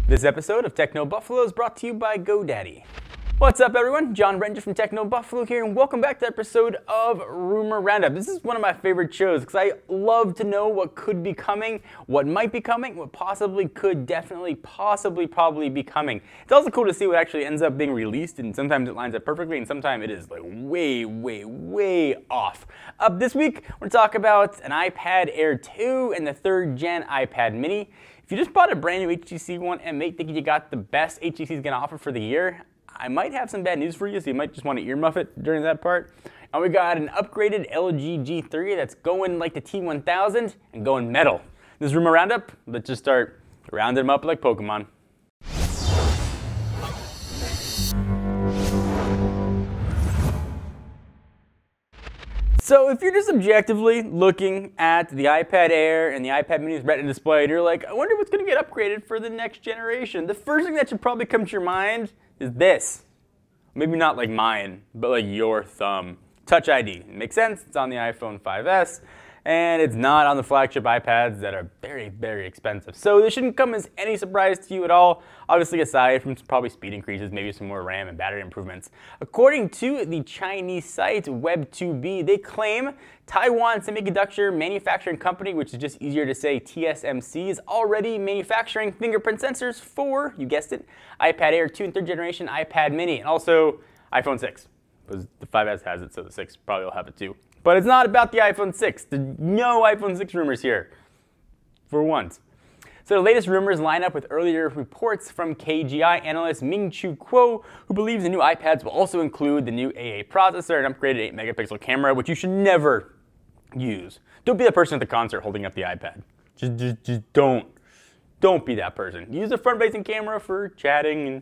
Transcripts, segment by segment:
This episode of Techno Buffalo is brought to you by GoDaddy. What's up everyone, John Rettinger from Techno Buffalo here, and welcome back to the episode of Rumor Roundup. This is one of my favorite shows because I love to know what could be coming, what might be coming, what possibly could definitely probably be coming. It's also cool to see what actually ends up being released, and sometimes it lines up perfectly and sometimes it is like way off. This week we're going to talk about an iPad Air 2 and the 3rd gen iPad mini. If you just bought a brand new HTC One M8 thinking you got the best HTC is going to offer for the year, I might have some bad news for you, so you might just want to earmuff it during that part. And we got an upgraded LG G3 that's going like the T1000 and going metal. This is Rumor Roundup. Let's just start rounding them up like Pokemon. So if you're just objectively looking at the iPad Air and the iPad mini's Retina display, and you're like, I wonder what's going to get upgraded for the next generation, the first thing that should probably come to your mind is this. Maybe not like mine, but like your thumb. Touch ID. It makes sense. It's on the iPhone 5S, and it's not on the flagship iPads that are very expensive. So this shouldn't come as any surprise to you at all, obviously aside from probably speed increases, maybe some more RAM and battery improvements. According to the Chinese site Web2B, they claim Taiwan Semiconductor Manufacturing Company, which is just easier to say TSMC, is already manufacturing fingerprint sensors for, you guessed it, iPad Air 2 and 3rd generation iPad mini, and also iPhone 6. Because the 5S has it, so the 6 probably will have it too. But it's not about the iPhone 6. There's no iPhone 6 rumors here, for once. So the latest rumors line up with earlier reports from KGI analyst Ming-Chu Kuo, who believes the new iPads will also include the new A8 processor and upgraded 8-megapixel camera, which you should never use. Don't be the person at the concert holding up the iPad. Just don't be that person. Use a front-facing camera for chatting and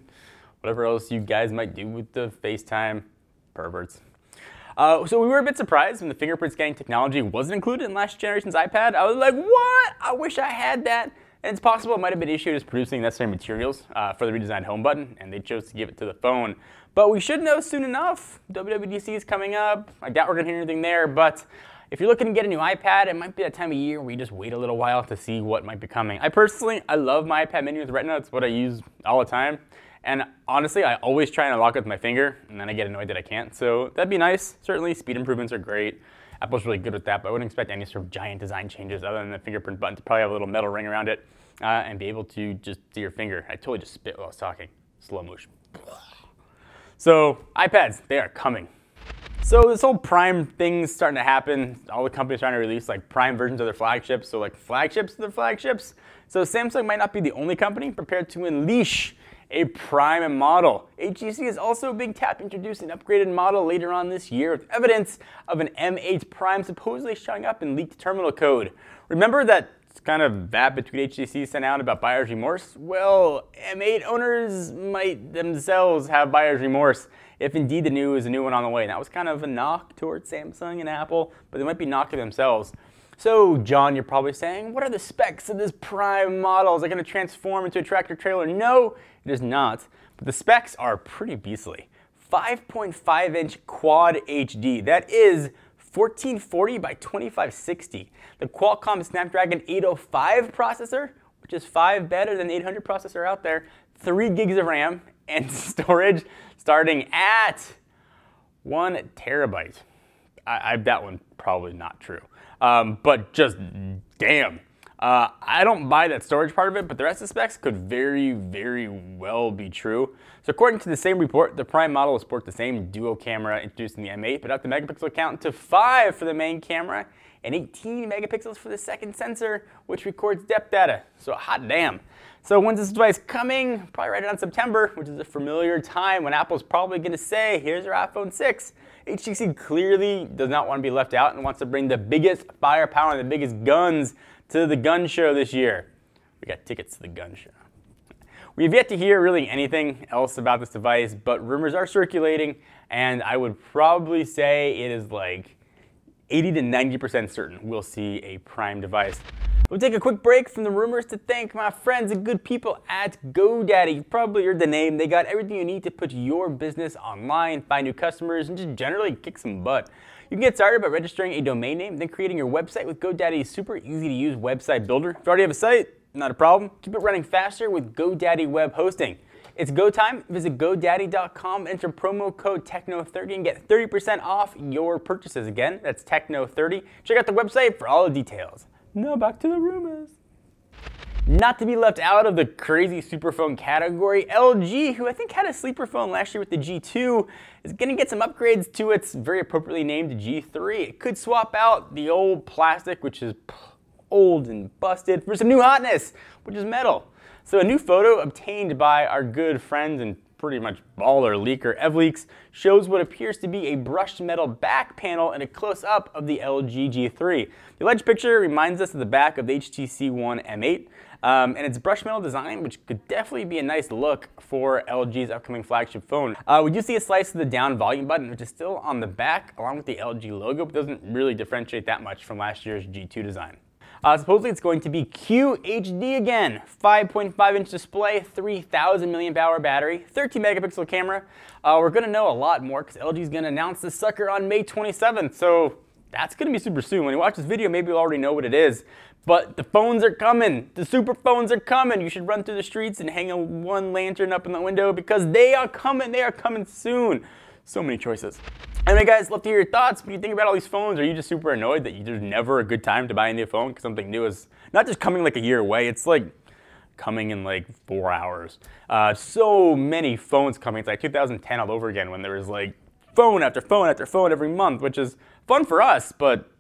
whatever else you guys might do with the FaceTime. Perverts. So we were a bit surprised when the fingerprint scanning technology wasn't included in last generation's iPad. I was like, what? I wish I had that. And it's possible it might have been issued as producing necessary materials for the redesigned home button, and they chose to give it to the phone. But we should know soon enough. WWDC is coming up. I doubt we're going to hear anything there, but if you're looking to get a new iPad, it might be that time of year where you just wait a little while to see what might be coming. I love my iPad mini with Retina. It's what I use all the time. And honestly, I always try and unlock it with my finger, and then I get annoyed that I can't. So that'd be nice. Certainly, speed improvements are great. Apple's really good with that, but I wouldn't expect any sort of giant design changes other than the fingerprint button to probably have a little metal ring around it and be able to just see your finger. I totally just spit while I was talking. Slow motion. So iPads, they are coming. So this whole Prime thing's starting to happen. All the companies trying to release like Prime versions of their flagships, so like flagships of their flagships. So Samsung might not be the only company prepared to unleash a Prime model. HTC is also being tapped to introduce an upgraded model later on this year with evidence of an M8 Prime supposedly showing up in leaked terminal code. Remember that kind of VAP between HTC sent out about buyer's remorse? Well, M8 owners might themselves have buyer's remorse if indeed the new is a new one on the way. And that was kind of a knock towards Samsung and Apple, but they might be knocking themselves. So, John, you're probably saying, what are the specs of this Prime model? Is it going to transform into a tractor trailer? No, it is not. But the specs are pretty beastly. 5.5-inch Quad HD. That is 1440 by 2560. The Qualcomm Snapdragon 805 processor, which is 5 better than the 800 processor out there. 3 gigs of RAM and storage starting at 1 terabyte. That one probably not true. But just damn. I don't buy that storage part of it, but the rest of the specs could very well be true. So according to the same report, the Prime model will support the same dual camera introduced in the M8, but up the megapixel count to 5 for the main camera and 18 megapixels for the second sensor, which records depth data. So hot damn. So when's this device coming? Probably right around September, which is a familiar time when Apple's probably going to say, here's your iPhone 6. HTC clearly does not want to be left out and wants to bring the biggest firepower and the biggest guns to the gun show this year. We got tickets to the gun show. We have yet to hear really anything else about this device, but rumors are circulating, and I would probably say it is like 80 to 90% certain we'll see a Prime device. We'll take a quick break from the rumors to thank my friends and good people at GoDaddy. You've probably heard the name. They got everything you need to put your business online, find new customers, and just generally kick some butt. You can get started by registering a domain name, then creating your website with GoDaddy's super easy to use website builder. If you already have a site, not a problem. Keep it running faster with GoDaddy web hosting. It's go time. Visit GoDaddy.com, enter promo code Techno30 and get 30% off your purchases. Again, that's Techno30. Check out the website for all the details. Now back to the rumors. Not to be left out of the crazy superphone category, LG, who I think had a sleeper phone last year with the G2, is going to get some upgrades to its very appropriately named G3. It could swap out the old plastic, which is old and busted, for some new hotness, which is metal. So a new photo obtained by our good friends and pretty much baller leaker EvLeaks shows what appears to be a brushed metal back panel and a close-up of the LG G3. The alleged picture reminds us of the back of the HTC One M8, and its brushed metal design, which could definitely be a nice look for LG's upcoming flagship phone. We do see a slice of the down volume button, which is still on the back along with the LG logo, but doesn't really differentiate that much from last year's G2 design. Supposedly it's going to be QHD again. 5.5-inch display, 3,000 mAh battery, 13 megapixel camera. We're going to know a lot more because LG is going to announce this sucker on May 27th, so that's going to be super soon. When you watch this video, maybe you'll already know what it is. But the phones are coming. The super phones are coming. You should run through the streets and hang one lantern up in the window because they are coming. They are coming soon. So many choices. Anyway, guys, love to hear your thoughts. What do you think about all these phones? Are you just super annoyed that there's never a good time to buy a new phone because something new is not just coming like a year away, it's like coming in like 4 hours. So many phones coming. It's like 2010 all over again when there was like phone after phone after phone every month, which is fun for us, but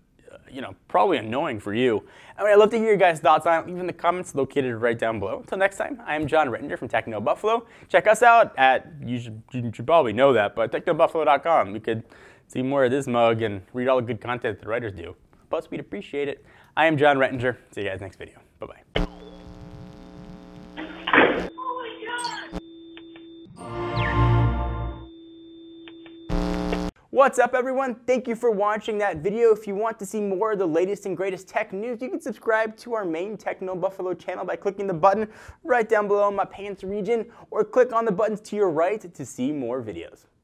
you know, probably annoying for you. Anyway, I'd love to hear your guys' thoughts on it. Leave in the comments located right down below. Until next time, I am John Rettinger from Techno Buffalo. Check us out at, you should probably know that, but technobuffalo.com. You could see more of this mug and read all the good content the writers do. Plus, we'd appreciate it. I am John Rettinger. See you guys next video. Bye-bye. What's up, everyone? Thank you for watching that video. If you want to see more of the latest and greatest tech news, you can subscribe to our main Techno Buffalo channel by clicking the button right down below in my pants region, or click on the buttons to your right to see more videos.